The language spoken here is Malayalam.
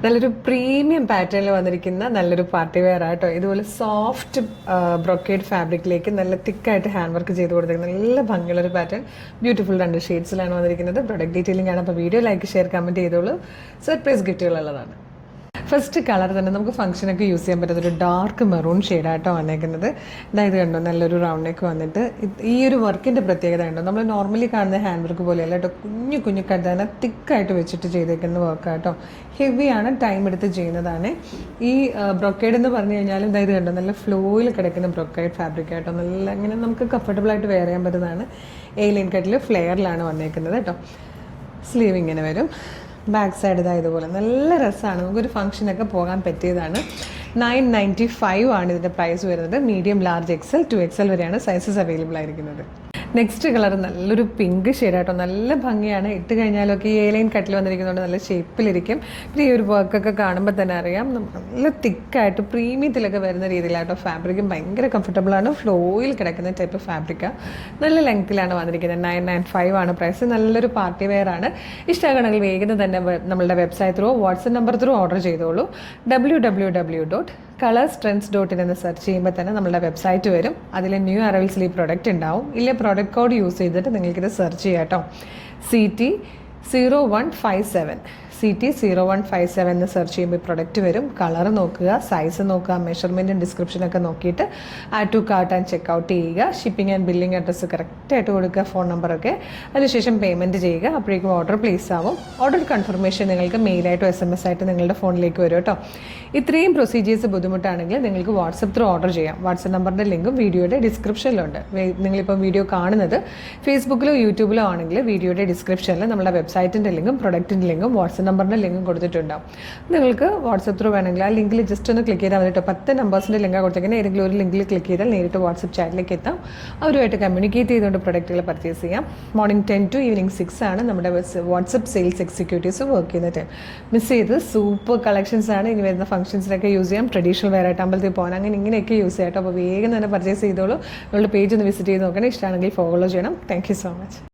നല്ലൊരു പ്രീമിയം പാറ്റേണിൽ വന്നിരിക്കുന്ന നല്ലൊരു പാർട്ടി വെയർ ആട്ടോ. ഇതുപോലെ സോഫ്റ്റ് ബ്രൊക്കേഡ് ഫാബ്രിക്കിലേക്ക് നല്ല തിക്കായിട്ട് ഹാൻഡ് വർക്ക് ചെയ്ത് കൊടുത്തിരിക്കുന്നത് നല്ല ഭംഗിയുള്ള ഒരു പാറ്റേൺ. ബ്യൂട്ടിഫുൾ 2 ഷെയ്ഡ്സിലാണ് വന്നിരിക്കുന്നത്. പ്രൊഡക്റ്റ് ഡീറ്റെയിലിംഗ് ആണ്. അപ്പോൾ വീഡിയോ ലൈക്ക്, ഷെയർ, കമൻറ്റ് ചെയ്തോളൂ. സർപ്രൈസ് ഗിഫ്റ്റുകളുള്ളതാണ്. ഫസ്റ്റ് കളർ തന്നെ നമുക്ക് ഫംഗ്ഷനൊക്കെ യൂസ് ചെയ്യാൻ പറ്റുന്ന ഒരു ഡാർക്ക് മെറൂൺ ഷെയ്ഡായിട്ടോ വന്നേക്കുന്നത്. ഇതായത് കണ്ടോ, നല്ലൊരു റൗണ്ട് നെക്ക് വന്നിട്ട് ഈ ഒരു വർക്കിൻ്റെ പ്രത്യേകത കണ്ടോ, നമ്മൾ നോർമലി കാണുന്ന ഹാൻഡ് വർക്ക് പോലെയല്ല കേട്ടോ. കുഞ്ഞു കുഞ്ഞു തന്നെ തിക്കായിട്ട് വെച്ചിട്ട് ചെയ്തേക്കുന്ന വർക്കാട്ടോ. ഹെവിയാണ്, ടൈം എടുത്ത് ചെയ്യുന്നതാണ്. ഈ ബ്രൊക്കേഡ് എന്ന് പറഞ്ഞു കഴിഞ്ഞാൽ ഇതായത് കണ്ടോ, നല്ല ഫ്ലോയിൽ കിടക്കുന്ന ബ്രൊക്കേഡ് ഫാബ്രിക് ആട്ടോ. നല്ല ഇങ്ങനെ നമുക്ക് കംഫർട്ടബിളായിട്ട് വെയർ ചെയ്യാൻ പറ്റുന്നതാണ്. ലൈൻ കട്ടിൽ ഫ്ലെയറിലാണ് വന്നേക്കുന്നത് കേട്ടോ. സ്ലീവ് ഇങ്ങനെ വരും. ബാക്ക് സൈഡ് ഇതായതുപോലെ നല്ല രസമാണ്. നമുക്കൊരു ഫംഗ്ഷനൊക്കെ പോകാൻ പറ്റിയതാണ്. 995 ആണ് ഇതിൻ്റെ പ്രൈസ് വരുന്നത്. മീഡിയം, ലാർജ്, XL, 2XL വരെയാണ് സൈസസ് അവൈലബിൾ ആയിരിക്കുന്നത്. നെക്സ്റ്റ് കളർ നല്ലൊരു പിങ്ക് ഷെയ്ഡായിട്ടോ. നല്ല ഭംഗിയാണ്. ഇട്ട് കഴിഞ്ഞാലൊക്കെ ഈ ലൈൻ കട്ടിൽ വന്നിരിക്കുന്നതുകൊണ്ട് നല്ല ഷേപ്പിലിരിക്കും. പിന്നെ ഈ ഒരു വർക്കൊക്കെ കാണുമ്പോൾ തന്നെ അറിയാം, നല്ല തിക്കായിട്ട് പ്രീമിയത്തിലൊക്കെ വരുന്ന രീതിയിലായിട്ടോ. ഫാബ്രിക്കും ഭയങ്കര കംഫർട്ടബിളാണ്. ഫ്ലോയിൽ കിടക്കുന്ന ടൈപ്പ് ഫാബ്രിക്കാണ്. നല്ല ലെങ്ത്തിലാണ് വന്നിരിക്കുന്നത്. 995 ആണ് പ്രൈസ്. നല്ലൊരു പാർട്ടി വെയർ ആണ്. ഇഷ്ടമാകണമെങ്കിൽ വേഗം തന്നെ നമ്മളുടെ website through, WhatsApp number through order ചെയ്തോളൂ. www.colorstrends.in എന്ന് സെർച്ച് ചെയ്യുമ്പോൾ തന്നെ നമ്മളുടെ വെബ്സൈറ്റ് വരും. അതിൽ ന്യൂ അറൈവൽസിൽ ഈ പ്രൊഡക്റ്റ് ഉണ്ടാവും. ഇല്ല, പ്രൊഡക്റ്റ് കോഡ് യൂസ് ചെയ്തിട്ട് നിങ്ങൾക്കിത് സെർച്ച് ചെയ്യാം കേട്ടോ. CT0157 എന്ന് സെർച്ച് ചെയ്യുമ്പോൾ പ്രൊഡക്റ്റ് വരും. കളർ നോക്കുക, സൈസ് നോക്കുക, മെഷർമെൻറ്റും ഡിസ്ക്രിപ്ഷനൊക്കെ നോക്കിയിട്ട് add to cart and check out ചെയ്യുക. ഷിപ്പിംഗ് ആൻഡ് ബില്ലിംഗ് അഡ്രസ്സ് കറക്റ്റായിട്ട് കൊടുക്കുക, ഫോൺ നമ്പറൊക്കെ. അതിനുശേഷം പേയ്മെൻറ്റ് ചെയ്യുക. അപ്പോഴേക്കും ഓർഡർ പ്ലേസ് ആവും. ഓർഡർ കൺഫർമേഷൻ നിങ്ങൾക്ക് മെയിലായിട്ടോ SMS ആയിട്ട് നിങ്ങളുടെ ഫോണിലേക്ക് വരും കേട്ടോ. ഇത്രയും പ്രൊസീജിയേഴ്സ് ബുദ്ധിമുട്ടാണെങ്കിൽ നിങ്ങൾക്ക് വാട്സപ്പ് ത്രൂ ഓർഡർ ചെയ്യാം. വാട്സപ്പ് നമ്പറിൻ്റെ ലിങ്കും വീഡിയോയുടെ ഡിസ്ക്രിപ്ഷനിലുണ്ട്. നിങ്ങളിപ്പോൾ വീഡിയോ കാണുന്നത് ഫേസ്ബുക്കിലോ യൂട്യൂബിലോ ആണെങ്കിൽ വീഡിയോയുടെ ഡിസ്ക്രിപ്ഷനിൽ നമ്മുടെ വെബ്സൈറ്റിൻ്റെ ലിങ്കും പ്രൊഡക്റ്റിൻ്റെ ലിങ്കും വാട്സപ്പ് നമ്പറിൻ്റെ ലിങ്കും കൊടുത്തിട്ടുണ്ടാവും. നിങ്ങൾക്ക് വാട്സപ്പ് ത്രൂ വേണമെങ്കിൽ ആ ലിങ്കിൽ ജസ്റ്റ് ഒന്ന് ക്ലിക്ക് ചെയ്താൽ മതി. 10 നമ്പേഴ്സിൻ്റെ ലിങ്കാണ് കൊടുത്തേക്കുന്നത്. ഏതെങ്കിലും ഒരു ലിങ്കിൽ ക്ലിക്ക് ചെയ്താൽ നേരിട്ട് വാട്സപ്പ് ചാറ്റിലേക്ക് എത്താം. അവരുമായിട്ട് കമ്മ്യൂണിക്കേറ്റ് ചെയ്തുകൊണ്ട് പ്രൊഡക്റ്റുകൾ പർച്ചേസ് ചെയ്യാം. മോർണിംഗ് 10 to ഈവനിങ് 6 ആണ് നമ്മുടെ വാട്സപ്പ് സെയിൽസ് എക്സിക്യൂട്ടീവ്സ് വർക്ക് ചെയ്യുന്ന ടൈം. മിസ് ചെയ്ത് സൂപ്പർ കളക്ഷൻസ് ആണ്. ഇനി വരുന്ന ഫംഗ്ഷൻസിനൊക്കെ യൂസ് ചെയ്യാം. ട്രഡീഷണൽ വെയർ ആയിട്ട് അമ്പലത്തിൽ പോകാൻ അങ്ങനെ ഇങ്ങനെയൊക്കെ യൂസ് ചെയ്യാം കേട്ടോ. അപ്പോൾ വേഗം തന്നെ പർച്ചേസ് ചെയ്തോളൂ. നിങ്ങളുടെ പേജ് ഒന്ന് വിസിറ്റ് ചെയ്ത് നോക്കണം. ഇഷ്ടമാണെങ്കിൽ ഫോളോ ചെയ്യണം. Thank you so much.